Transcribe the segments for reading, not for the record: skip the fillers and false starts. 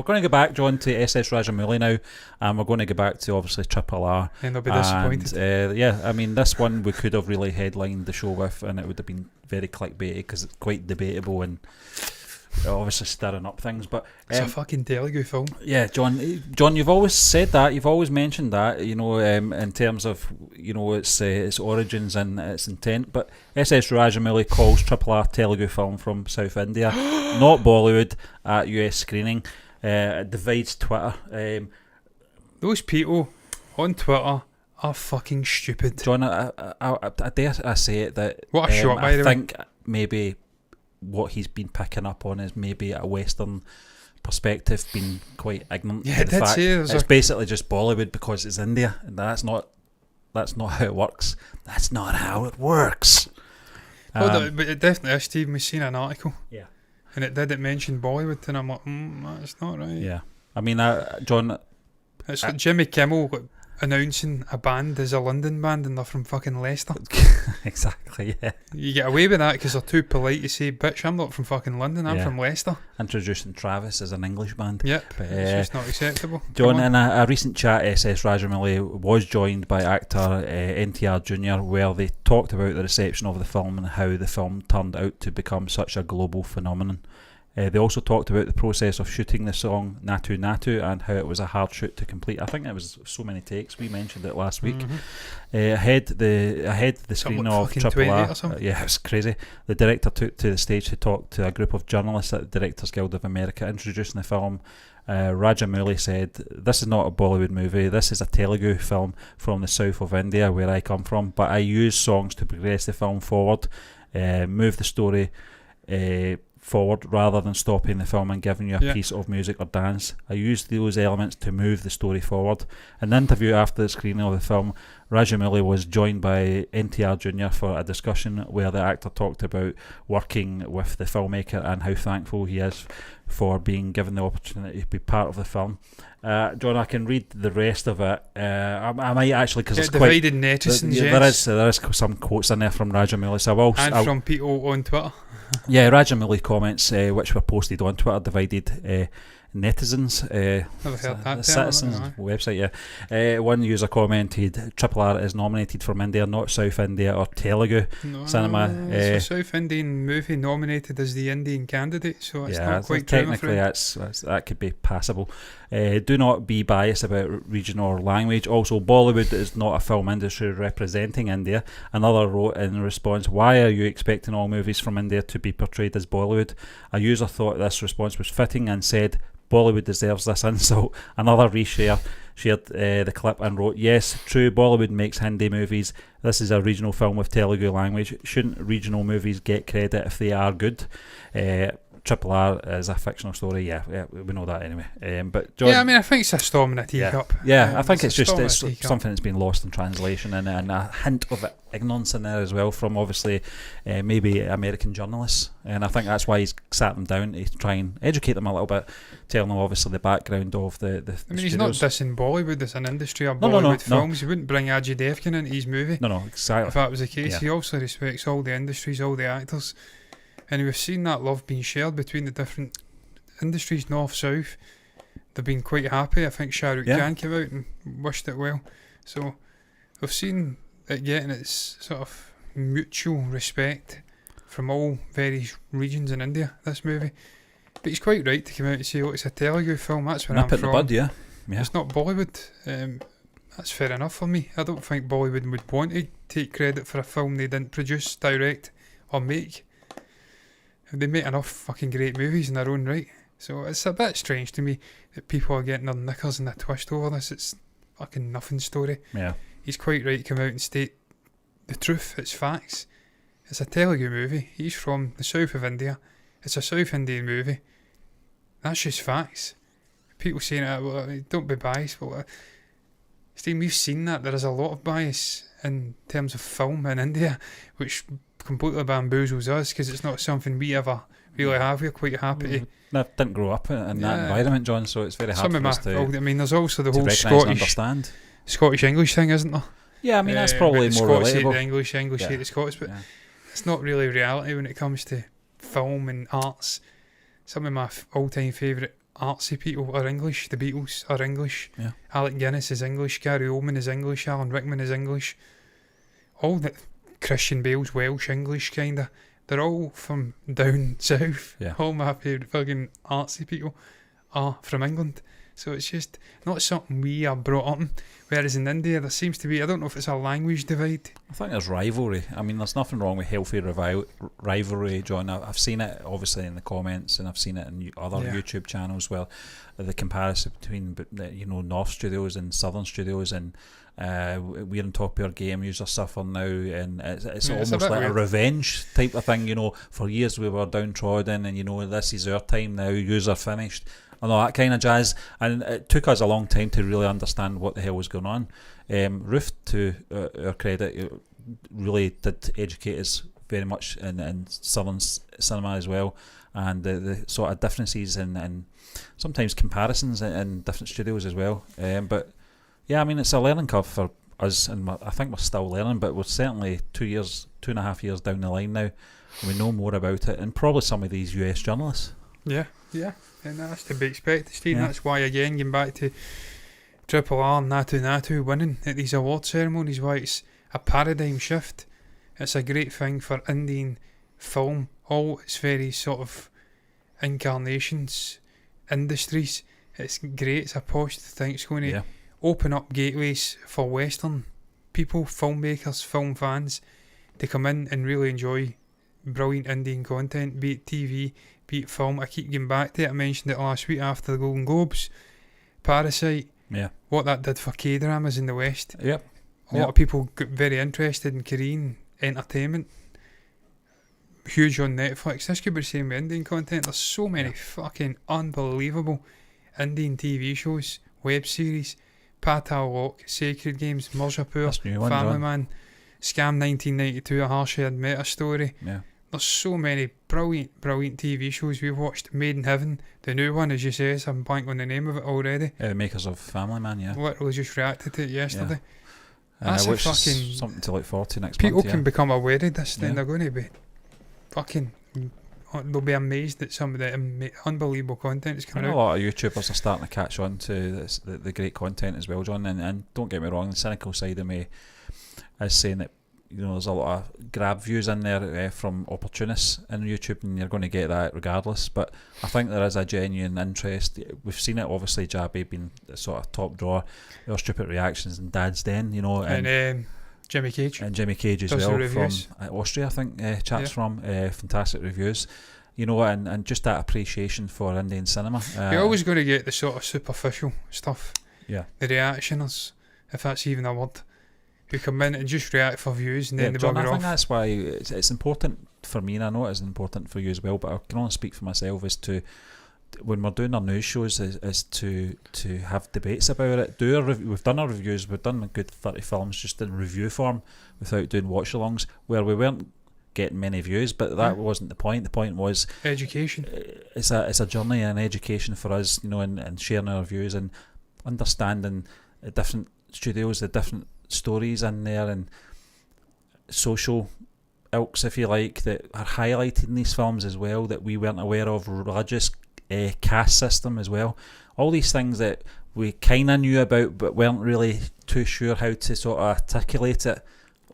going to go back, John, to SS Rajamouli now, and we're going to go back to obviously RRR. And they'll be disappointed. Yeah, I mean, this one we could have really headlined the show with, and it would have been very clickbaity because it's quite debatable and obviously stirring up things. But it's a fucking Telugu film. Yeah, John, you've always said that. You've always mentioned that. You know, in terms of its origins and its intent. But SS Rajamouli calls RRR Telugu film from South India, not Bollywood, at US screening. It divides Twitter. Those people on Twitter are fucking stupid. John, I dare I say it that what a shot, by the way. I think maybe what he's been picking up on is maybe a Western perspective, being quite ignorant. Yeah, to the fact it's basically just Bollywood because it's India, and that's not how it works. That's not how it works. But it definitely is, Steve. We've seen an article. Yeah. And it mentioned Bollywood, and I'm like, that's not right. Yeah. I mean, John... It's like Jimmy Kimmel announcing a band as a London band and they're from fucking Leicester. Exactly, yeah. You get away with that because they're too polite to say, bitch, I'm not from fucking London, I'm from Leicester. Introducing Travis as an English band. Yep, but, it's just not acceptable. John, in a recent chat, SS Rajamouli was joined by actor NTR Jr., where they talked about the reception of the film and how the film turned out to become such a global phenomenon. They also talked about the process of shooting the song Natu Natu and how it was a hard shoot to complete. I think it was so many takes. We mentioned it last week. Ahead the screening of RRR. Yeah, it was crazy. The director took to the stage to talk to a group of journalists at the Directors Guild of America, introducing the film. Rajamouli said, "This is not a Bollywood movie. This is a Telugu film from the south of India, where I come from. But I use songs to progress the film forward, move the story forward rather than stopping the film and giving you a piece of music or dance. I used those elements to move the story forward." In the interview after the screening of the film, Rajamouli was joined by NTR Jr. for a discussion where the actor talked about working with the filmmaker and how thankful he is for being given the opportunity to be part of the film. John, I can read the rest of it. I might actually, because it's quite divided netizens. There is some quotes in there from Rajamouli, so I'll from people on Twitter. Yeah, Rajamouli comments, which were posted on Twitter, divided netizens. The Citizens website. Yeah, one user commented, RRR is nominated from India, not South India or Telugu cinema. It's a South Indian movie nominated as the Indian candidate, so it's not quite technically that could be passable. Do not be biased about region or language. Also, Bollywood is not a film industry representing India. Another wrote in response, "Why are you expecting all movies from India to be portrayed as Bollywood?" A user thought this response was fitting and said, "Bollywood deserves this insult." Another shared the clip and wrote, "Yes, true, Bollywood makes Hindi movies. This is a regional film with Telugu language. Shouldn't regional movies get credit if they are good?" RRR is a fictional story. Yeah, we know that anyway. But John, I mean, I think it's a storm in a teacup. I think it's something that's been lost in translation and a hint of ignorance in there as well from obviously maybe American journalists, and I think that's why he's sat them down to try and educate them a little bit, telling them obviously the background of the I mean, he's not dissing Bollywood as an industry or Bollywood films. He wouldn't bring Ajay Devgan into his movie. No, exactly. If that was the case, he also respects all the industries, all the actors. And we've seen that love being shared between the different industries, north, south. They've been quite happy. I think Shah Rukh Khan came out and wished it well. So we've seen it getting its sort of mutual respect from all various regions in India, this movie. But he's quite right to come out and say, it's a Telugu film, that's where I'm from. Bud, yeah. It's not Bollywood. That's fair enough for me. I don't think Bollywood would want to take credit for a film they didn't produce, direct or make. They make enough fucking great movies in their own right. So it's a bit strange to me that people are getting their knickers in a twist over this. It's fucking nothing story. Yeah. He's quite right to come out and state the truth. It's facts. It's a Telugu movie. He's from the south of India. It's a South Indian movie. That's just facts. People saying, well, don't be biased. Well, Steve, we've seen that. There is a lot of bias in terms of film in India, which completely bamboozles us because it's not something we ever really have. We're quite happy to... I didn't grow up in that environment, John, so it's very hard for us to... I mean, there's also the whole Scottish English thing, isn't there? Yeah, I mean, that's probably more relatable. Scottish hate the English hate the Scots, but it's not really reality when it comes to film and arts. Some of my all-time favourite artsy people are English. The Beatles are English. Yeah. Alec Guinness is English. Gary Oldman is English. Alan Rickman is English. All the Christian Bale's Welsh English kinda. They're all from down south. Yeah. All my favourite fucking artsy people are from England. So it's just not something we are brought up in. Whereas in India, there seems to be, I don't know if it's a language divide. I think there's rivalry. I mean, there's nothing wrong with healthy rivalry, John. I've seen it obviously in the comments, and I've seen it in other YouTube channels where the comparison between North studios and Southern studios, and we're on top of our game, you're suffering now, and it's almost like weird. A revenge type of thing. For years we were downtrodden, and this is our time now. Yous are finished. And all that kind of jazz, and it took us a long time to really understand what the hell was going on. Ruth, to our credit, really did educate us very much in Southern cinema as well, and the sort of differences and sometimes comparisons in different studios as well. But yeah, I mean, it's a learning curve for us, and I think we're still learning, but we're certainly 2.5 years down the line now. We know more about it, and probably some of these US journalists. Yeah, and that's to be expected, Steve. That's why, again, getting back to RRR and Natu winning at these award ceremonies, why it's a paradigm shift. It's a great thing for Indian film, all its very sort of incarnations, industries. It's great, it's a positive thing. It's going to open up gateways for Western people, filmmakers, film fans, to come in and really enjoy brilliant Indian content, be it TV, be it film. I keep getting back to it. I mentioned it last week after the Golden Globes. Parasite, what that did for K-dramas in the West. A lot of people got very interested in Korean entertainment. Huge on Netflix. This could be the same with Indian content. There's so many fucking unbelievable Indian TV shows, web series. Patal Lok, Sacred Games, Mirzapur, Family Man, Scam 1992, A Harsh Admit, A Story. There's so many brilliant TV shows we've watched. Made in Heaven, the new one, as you say, I'm blank on the name of it already. The makers of Family Man, literally just reacted to it yesterday. That's which a fucking is something to look forward to next people month. Can become aware of this, then they're going to be fucking. They'll be amazed at some of the unbelievable content that's coming out. A lot of YouTubers are starting to catch on to the great content as well, John. And don't get me wrong, the cynical side of me is saying that there's a lot of grab views in there from opportunists in YouTube, and you're going to get that regardless. But I think there is a genuine interest. We've seen it, obviously, Jabby being the sort of top drawer, our stupid reactions and Dad's Den, and Jimmy Cage. And Jimmy Cage as well, from Austria, I think, chats from. Fantastic reviews. And just that appreciation for Indian cinema. You're always going to get the sort of superficial stuff. The reactioners, if that's even a word, who come in and just react for views and then they bugger off. I think that's why it's important for me, and I know it is important for you as well, but I can only speak for myself, is to, when we're doing our news shows, is to have debates about it. We've done our reviews, we've done a good 30 films just in review form without doing watch-alongs, where we weren't getting many views, but that wasn't the point. The point was education. It's a journey and education for us, and sharing our views and understanding the different studios, the different stories in there, and social ilks, if you like, that are highlighted in these films as well, that we weren't aware of. Religious caste system as well. All these things that we kind of knew about but weren't really too sure how to sort of articulate it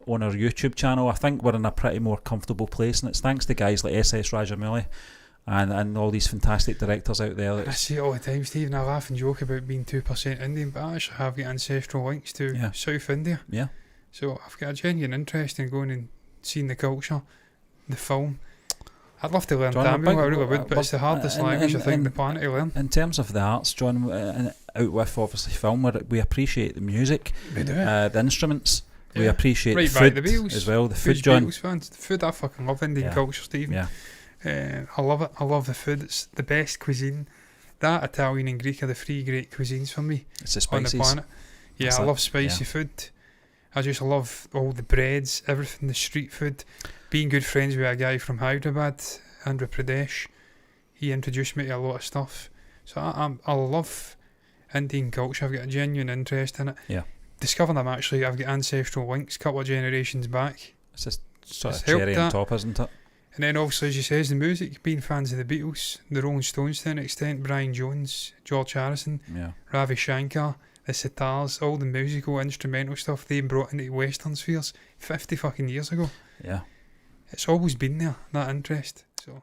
on our YouTube channel. I think we're in a pretty more comfortable place, and it's thanks to guys like SS Rajamouli and all these fantastic directors out there. I see it all the time, Steve, and I laugh and joke about being 2% Indian, but I actually have got ancestral links to South India. So I've got a genuine interest in going and seeing the culture, the film. I'd love to learn Tamil, I really would, but it's the hardest language I think on the planet to learn. In terms of the arts, John, out with obviously film, we appreciate the music, we do. The instruments. We appreciate right the food the Beatles, as well. The food, John. Beatles fans. The food, I fucking love Indian culture, Stephen. I love it. I love the food. It's the best cuisine. That, Italian and Greek are the three great cuisines for me. It's the spices on the planet. I love spicy food. I just love all the breads, everything, the street food. Being good friends with a guy from Hyderabad, Andhra Pradesh, he introduced me to a lot of stuff. So I love Indian culture. I've got a genuine interest in it. Discovering them, actually, I've got ancestral links a couple of generations back. It's just sort of cherry on top, isn't it? And then also, as you say, the music, being fans of the Beatles, the Rolling Stones to an extent, Brian Jones, George Harrison, Ravi Shankar, the sitars, all the musical instrumental stuff they brought into the Western spheres 50 fucking years ago. Yeah. It's always been there, that interest. So